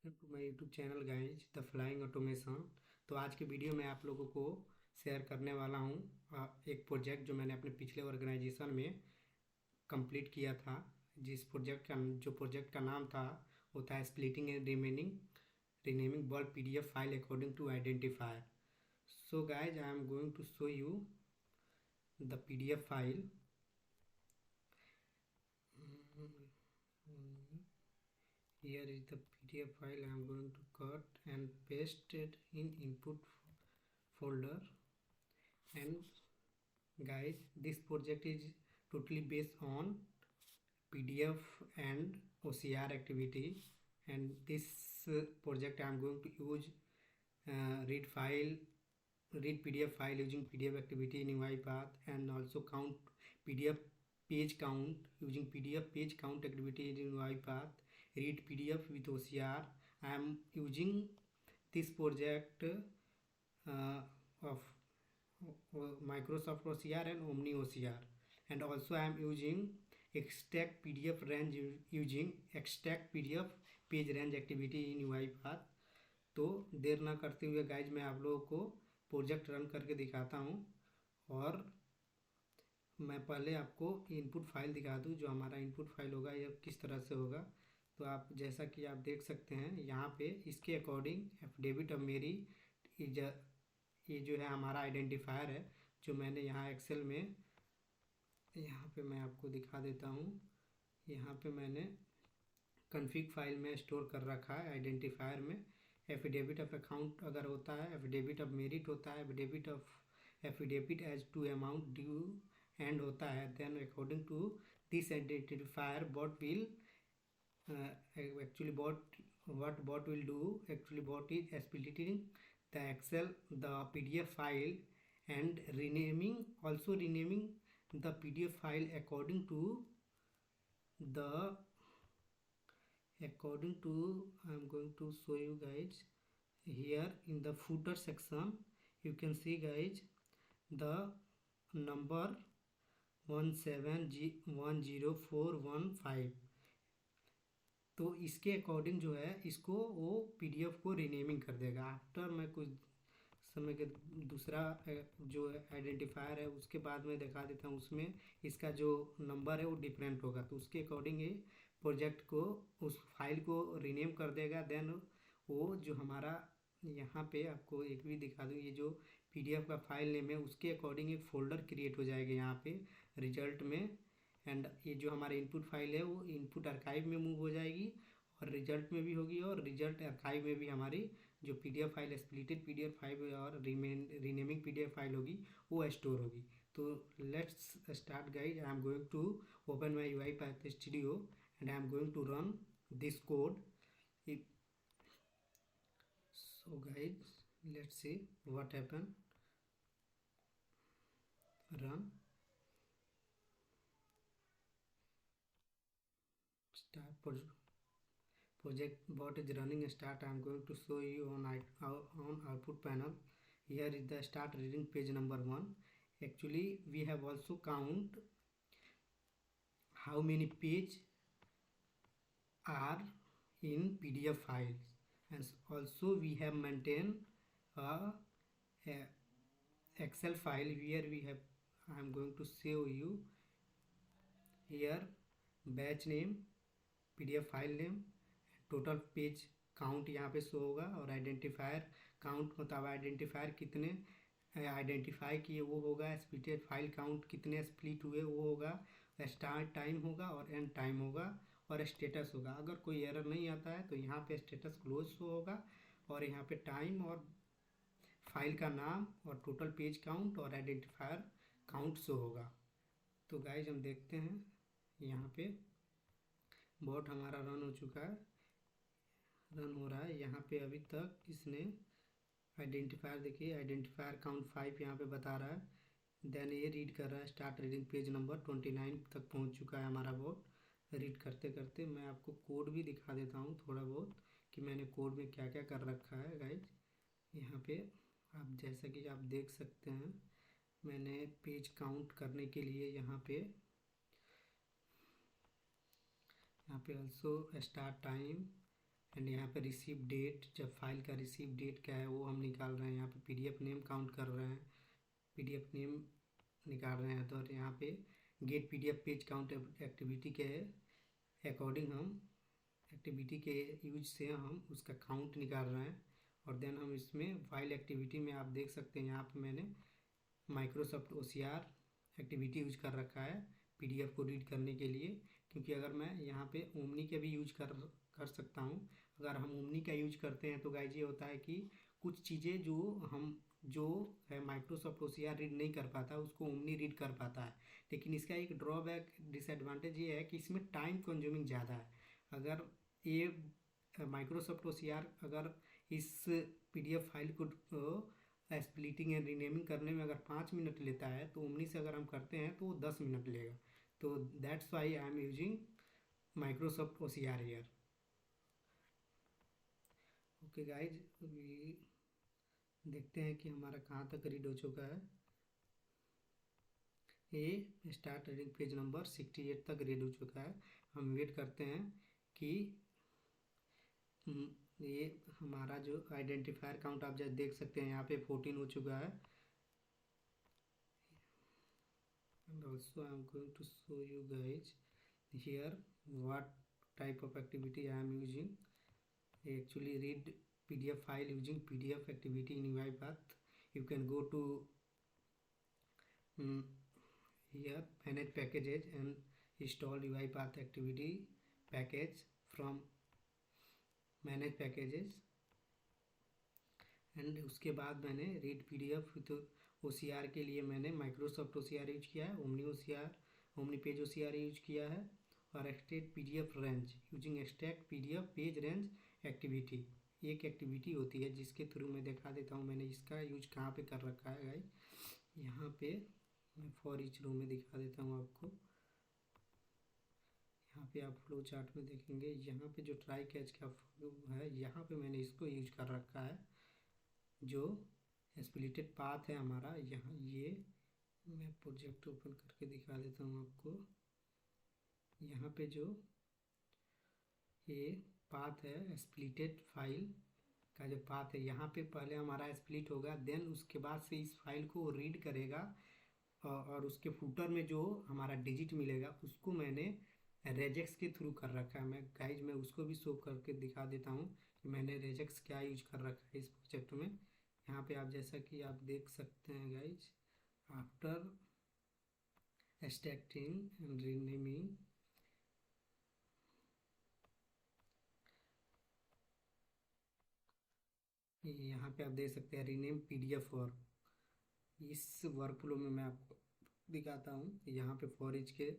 Welcome to my YouTube channel guys the flying automation. तो आज के वीडियो में आप लोगों को शेयर करने वाला हूँ एक प्रोजेक्ट जो मैंने अपने पिछले ऑर्गेनाइजेशन में कंप्लीट किया था। जिस प्रोजेक्ट का नाम था वो था splitting and renaming bulk PDF file according to identifier. So guys I am going to show you the PDF file. Here is the PDF file. I am going to cut and paste it in input folder. And guys, this project is totally based on PDF and OCR activity. And this project I am going to use read PDF file using PDF activity in UiPath, and also count PDF page count using PDF page count activity in UiPath, read PDF with OCR. I am using this project of Microsoft OCR and Omni OCR, and also I am using extract PDF range using extract PDF page range activity in UiPath. तो देर ना करते हुए guys मैं आप लोगों को project run करके दिखाता हूँ, और मैं पहले आपको इनपुट फाइल दिखा दूँ। जो हमारा इनपुट फाइल होगा यह किस तरह से होगा, तो आप जैसा कि आप देख सकते हैं यहाँ पे इसके अकॉर्डिंग एफिडेविट ऑफ मेरी, ये जो है हमारा आइडेंटिफायर है जो मैंने यहाँ एक्सेल में, यहाँ पे मैं आपको दिखा देता हूँ। यहाँ पे मैंने कन्फिग फाइल में स्टोर कर रखा है आइडेंटिफायर में। एफिडेविट ऑफ अकाउंट अगर होता है, एफिडेविट ऑफ मेरिट होता है, affidavit as to amount due and होता है, then according to this identifier bot will actually what will do, actually bot is splitting the excel the pdf file and renaming the pdf file according to I am going to show you guys here in the footer section. You can see guys the number 1710415। तो इसके according जो है इसको वो PDF को renaming कर देगा। After मैं कुछ समय के दूसरा जो आइडेंटिफायर है उसके बाद में दिखा देता हूँ, उसमें इसका जो नंबर है वो डिफरेंट होगा, तो उसके अकॉर्डिंग ये प्रोजेक्ट को उस फाइल को रीनेम कर देगा। देन वो जो हमारा यहाँ पे आपको एक भी दिखा दूँ, ये जो पीडीएफ का फाइल नेम है उसके अकॉर्डिंग एक फ़ोल्डर क्रिएट हो जाएगा यहाँ पे रिजल्ट में। एंड ये जो हमारा इनपुट फाइल है वो इनपुट आर्काइव में मूव हो जाएगी और रिजल्ट में भी होगी, और रिजल्ट आर्काइव में भी हमारी जो PDF file splitted PDF file और रीनेमिंग पीडीएफ फाइल होगी वो स्टोर होगी। तो let's start guys. I am going to open my UiPath studio and I am going to run this code. So guys let's see what happen. Run start project bot is running. Start. I am going to show you on output panel. Here is the start reading page number 1. Actually we have also count how many page are in PDF files, and also we have maintained a Excel file where we have, I am going to show you here batch name, PDF file name, total page count यहाँ पे show होगा, और identifier count मतलब identifier कितने identify किए वो होगा, splitted file count कितने स्प्लिट हुए वो होगा, स्टार्ट टाइम होगा और एंड टाइम होगा, और स्टेटस होगा। अगर कोई एरर नहीं आता है तो यहाँ पे स्टेटस क्लोज शो होगा, और यहाँ पे टाइम और फाइल का नाम और टोटल पेज काउंट और आइडेंटिफायर काउंट शो होगा। तो गाइज हम देखते हैं यहाँ पे बॉट हमारा रन हो चुका है, रन हो रहा है। यहाँ पे अभी तक इसने आइडेंटिफायर, देखिए आइडेंटिफायर काउंट 5 यहाँ पे बता रहा है। देन ये रीड कर रहा है, स्टार्ट रीडिंग पेज नंबर 29 तक पहुँच चुका है हमारा बॉट। रीड करते करते मैं आपको कोड भी दिखा देता हूँ थोड़ा बहुत कि मैंने कोड में क्या क्या कर रखा है गाइज। यहाँ पे आप जैसा कि आप देख सकते हैं मैंने पेज काउंट करने के लिए यहाँ पे ऑल्सो स्टार्ट टाइम एंड यहाँ पे रिसीव डेट, जब फाइल का रिसीव डेट क्या है वो हम निकाल रहे हैं। यहाँ पे पीडीएफ नेम काउंट कर रहे हैं, पीडीएफ नेम निकाल रहे हैं। तो यहाँ पे get PDF page count activity के अकॉर्डिंग हम एक्टिविटी के यूज से हम उसका काउंट निकाल रहे हैं। और देन हम इसमें फाइल एक्टिविटी में आप देख सकते हैं यहाँ पे मैंने माइक्रोसॉफ्ट OCR एक्टिविटी यूज कर रखा है पीडीएफ को रीड करने के लिए, क्योंकि अगर मैं यहाँ पे ओमनी का भी यूज कर सकता हूँ। अगर हम ओमनी का यूज करते हैं तो गाइज ये होता है कि कुछ चीज़ें जो है माइक्रोसॉफ्ट OCR रीड नहीं कर पाता उसको ओमनी रीड कर पाता है। लेकिन इसका एक ड्रॉबैक डिसएडवांटेज ये है कि इसमें टाइम कंज्यूमिंग ज़्यादा है। अगर ये माइक्रोसॉफ्ट OCR अगर इस पीडीएफ फाइल को स्प्लिटिंग एंड रीनेमिंग करने में अगर 5 मिनट लेता है तो ओमनी से अगर हम करते हैं तो वो 10 मिनट लेगा। तो that's why I am using Microsoft OCR here. Okay guys, अभी देखते हैं कि हमारा कहाँ तक रीड हो चुका है। ये स्टार्ट रीडिंग पेज नंबर 68 तक रीड हो चुका है। हम वेट करते हैं कि ये हमारा जो आइडेंटिफायर काउंट आप जैसे देख सकते हैं यहाँ पे 14 हो चुका है। and also I am going to show you guys here what type of activity I am using. I actually read PDF file using PDF activity in UiPath. You can go to here manage packages and install UiPath activity package from manage packages। And उसके बाद मैंने read PDF with OCR के लिए मैंने Microsoft OCR use किया है, omni page OCR use किया है, और extract PDF range using extract PDF page range activity. एक एक्टिविटी होती है जिसके थ्रू मैं दिखा देता हूँ मैंने इसका यूज कहाँ पे कर रखा है गाइस। यहाँ पे मैं फॉर ईच रो में दिखा देता हूँ आपको। यहाँ पे आप फ्लो चार्ट में देखेंगे, यहाँ पे जो ट्राई कैच का है यहाँ पे मैंने इसको यूज कर रखा है। जो स्प्लिटेड पाथ है हमारा, यहाँ ये मैं प्रोजेक्ट ओपन करके दिखा देता हूँ आपको। यहाँ पे जो ये पाथ है स्प्लिटेड फाइल का जो पाथ है, यहाँ पे पहले हमारा स्प्लिट होगा, देन उसके बाद से इस फाइल को रीड करेगा और उसके फूटर में जो हमारा डिजिट मिलेगा उसको मैंने रेजेक्स के थ्रू कर रखा है। मैं उसको भी शो करके दिखा देता हूँ कि मैंने रेजेक्स क्या यूज कर रखा है इस प्रोजेक्ट में। यहाँ पे आप जैसा कि आप देख सकते हैं guys, after extracting and renaming यहाँ पे आप देख सकते हैं रीनेम पीडीएफ वर्क। इस वर्क फ्लो में मैं आपको दिखाता हूँ। यहाँ पे फॉर ईच के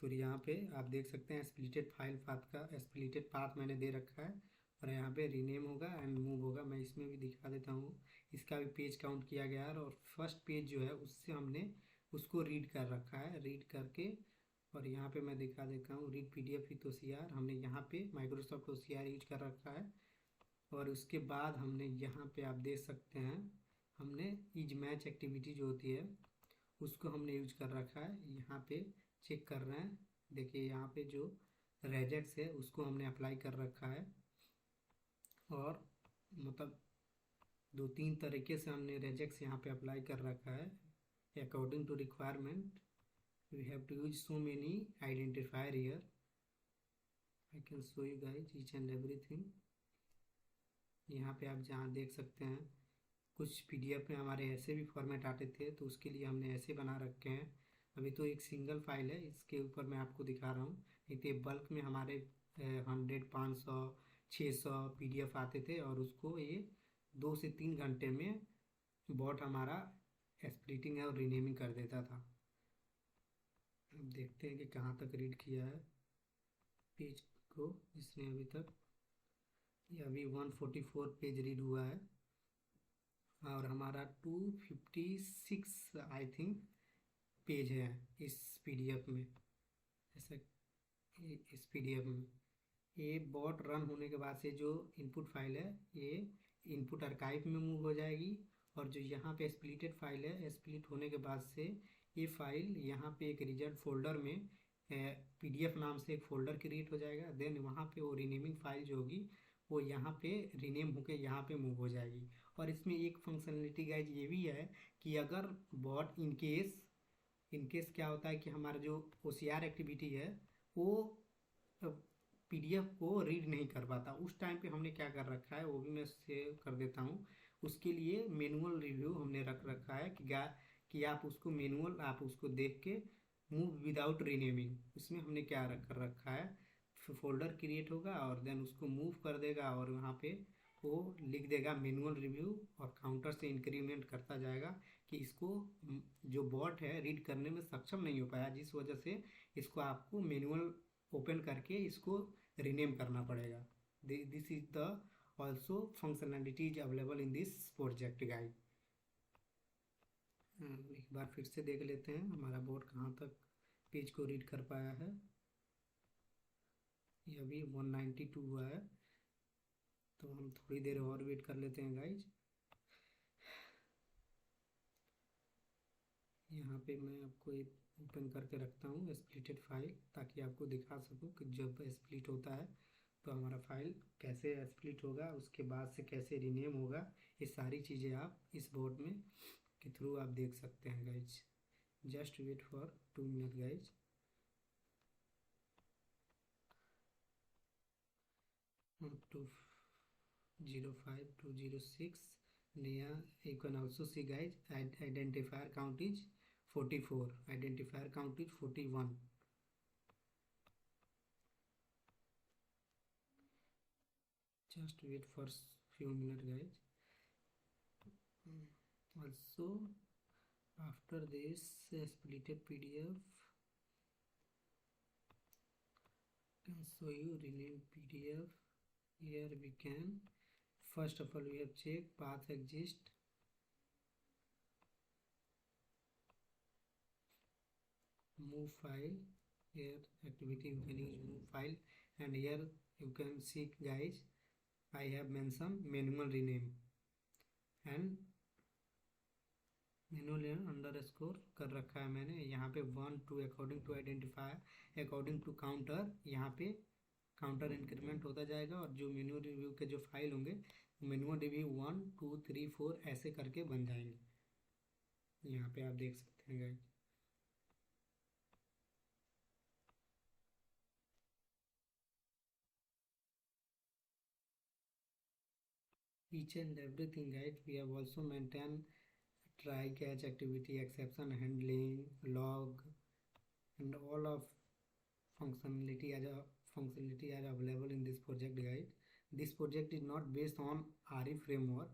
तो यहाँ पे आप देख सकते हैं स्प्लिटेड फाइल पाथ का स्प्लिटेड पाथ मैंने दे रखा है, और यहाँ पे रीनेम होगा एंड मूव होगा। मैं इसमें भी दिखा देता हूँ, इसका भी पेज काउंट किया गया है और फर्स्ट पेज जो है उससे हमने उसको रीड कर रखा है, रीड करके। और यहाँ पे मैं दिखा देता हूँ रीड पीडीएफ विथ OCR, हमने यहाँ पे माइक्रोसॉफ्ट OCR यूज कर रखा है। और उसके बाद हमने यहाँ पे आप देख सकते हैं हमने इज मैच एक्टिविटी जो होती है उसको हमने यूज कर रखा है। यहाँ पे चेक कर रहे हैं, देखिए यहाँ पे जो रेजेक्स है उसको हमने अप्लाई कर रखा है, और मतलब 2-3 तरीके से हमने रेजेक्स यहाँ पे अप्लाई कर रखा है। According to requirement we have to use so many identifier here. I can show you guys each and everything. यहाँ पे आप जहाँ देख सकते हैं कुछ पीडीएफ में हमारे ऐसे भी फॉर्मेट आते थे तो उसके लिए हमने ऐसे बना रखे हैं। अभी तो एक सिंगल फाइल है, इसके ऊपर मैं आपको दिखा रहा हूँ। नहीं तो बल्क में हमारे 100, 500, 600 पीडीएफ आते थे और उसको ये 2 से 3 घंटे में बॉट हमारा स्प्लिटिंग और रीनेमिंग कर देता था। अब देखते हैं कि कहाँ तक रीड किया है पेज को इसने अभी तक। ये अभी 144 पेज रीड हुआ है और हमारा 256 आई थिंक पेज है इस पीडीएफ में। ऐसा इस पीडीएफ में ये बॉट रन होने के बाद से जो इनपुट फाइल है ये इनपुट आर्काइव में मूव हो जाएगी, और जो यहाँ पे स्प्लिटेड फाइल है स्प्लिट होने के बाद से ये फाइल यहाँ पे एक रिजल्ट फोल्डर में पीडीएफ नाम से एक फ़ोल्डर क्रिएट हो जाएगा। देन वहाँ पे वो रीनेमिंग फाइल जो होगी वो यहाँ पे रीनेम होके यहाँ पे मूव हो जाएगी। और इसमें एक फंक्शनलिटी गाइज ये भी है कि अगर बॉट इन केस क्या होता है कि हमारा जो OCR एक्टिविटी है वो PDF को रीड नहीं कर पाता, उस टाइम पे हमने क्या कर रखा है वो भी मैं सेव कर देता हूँ। उसके लिए मैनुअल रिव्यू हमने रख रखा है कि आप उसको आप उसको देख के मूव विदाउट रीनेमिंग, इसमें हमने क्या कर रखा है, फोल्डर क्रिएट होगा और देन उसको मूव कर देगा और वहाँ पे वो लिख देगा मैनुअल रिव्यू और काउंटर से इंक्रीमेंट करता जाएगा कि इसको जो बॉट है रीड करने में सक्षम नहीं हो पाया, जिस वजह से इसको आपको मैनुअल ओपन करके इसको रीनेम करना पड़ेगा। This is the also functionality is available in this project guide. एक बार फिर से देख लेते हैं हमारा बोर्ड कहाँ तक पेज को रीड कर पाया है। ये अभी 192 हुआ है, तो हम थोड़ी देर और वेट कर लेते हैं गाइज। यहाँ पे मैं आपको एक ओपन करके रखता हूँ स्प्लिटेड फाइल, ताकि आपको दिखा सकूँ कि जब स्प्लिट होता है तो हमारा फाइल कैसे स्प्लिट होगा, उसके बाद से कैसे रीनेम होगा, ये सारी चीज़ें आप इस बोर्ड में के थ्रू आप देख सकते हैं guys. Just wait for 2 minute guys. Two 05206 near, you can also see guys identifier count is 44, identifier count is 41. Just wait for few minutes guys. Also after this splitted PDF can show you rename PDF. Here we can first of all we have check path exist, move file, here activity you can use move file, and here you can see guys I have mentioned manual rename and manual underscore कर रखा है मैंने यहाँ पे 1 2 according to identifier according to counter, यहाँ पे counter increment होता जाएगा और जो मैनुअल रिव्यू के जो फाइल होंगे मैनुअल रिव्यू 1 2 3 4 ऐसे करके बन जाएंगे। यहाँ पे आप देख सकते हैं guys. Each and everything guys we have also maintained try catch activity exception handling log and all of functionality as available in this project guide. This project is not based on RE framework,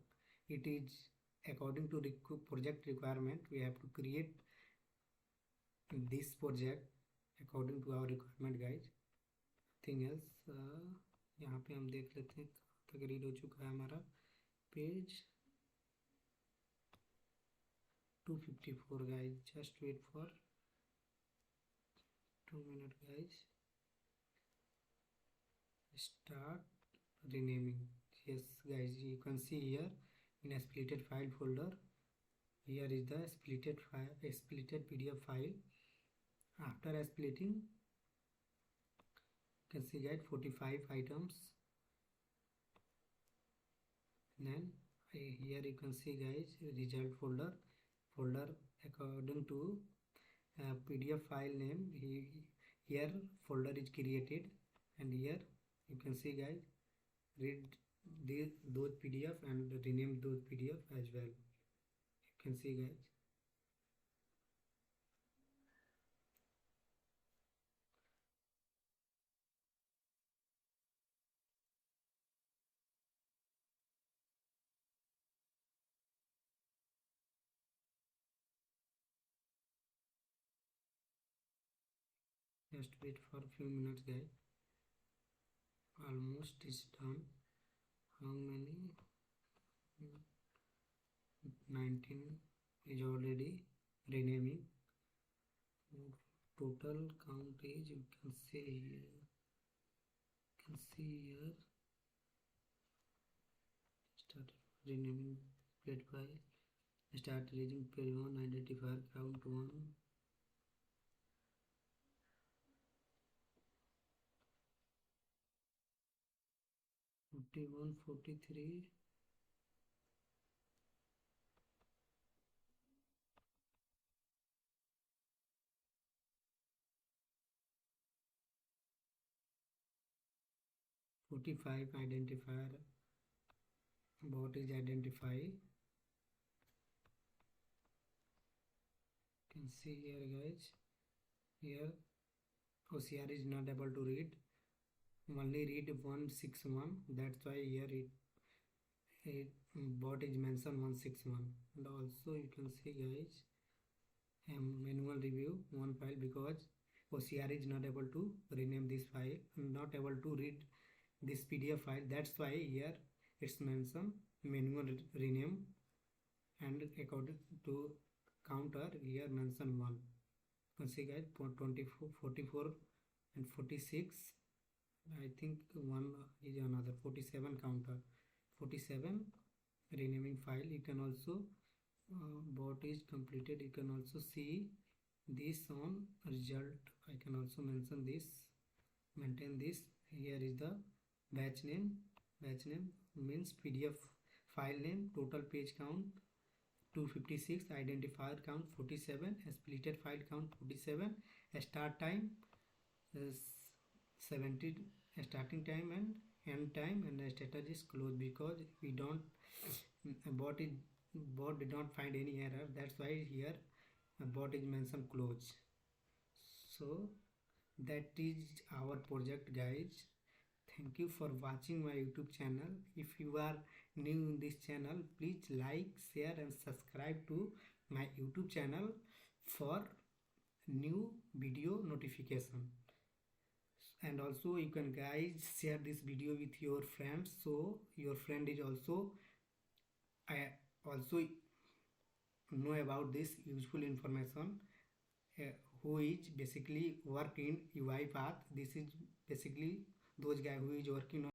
it is according to project requirement. We have to create this project according to our requirement guys, nothing else. यहाँ पे हम देख लेते हैं कहाँ तक read हो चुका है हमारा page 254 guys. Just wait for 2 minutes guys. Start renaming. Yes guys, you can see here in a splitted file folder, here is the splitted PDF file. After splitting you can see guys 45 items, then here you can see guys result folder according to PDF file name. Here folder is created and here you can see guys read those PDF and rename those PDF as well. You can see guys. Just wait for a few minutes guys. Almost is done. How many? 19 is already renaming. Total count is, you can see here, start renaming plate file, start reading page 1, identifier count 1, 41, 43. 45 identifier. Bot is identify. You can see here guys. Here OCR is not able to read. Only read 161. That's why here it bot is mentioned 161. And also you can see guys manual review one file because OCR is not able to rename this file, not able to read this PDF file. That's why here it's mentioned manual rename, and according to counter here mention 1. You can see guys 24, 44 and 46. I think one is another 47 counter. 47 renaming file. You can also bot is completed. You can also see this on result. I can also mention this, maintain this. Here is the batch name. Batch name means PDF file name. Total page count 256, identifier count 47, splitted file count 47, start time is 70, starting time and end time, and the status is closed because we don't bot did not find any error. That's why here bot is mentioned close. So that is our project guys. Thank you for watching my YouTube channel. If you are new in this channel, please like, share and subscribe to my YouTube channel for new video notification. And also you can guys share this video with your friends, so your friend is also also know about this useful information. Who is basically work in UiPath. This is basically those guy who is working on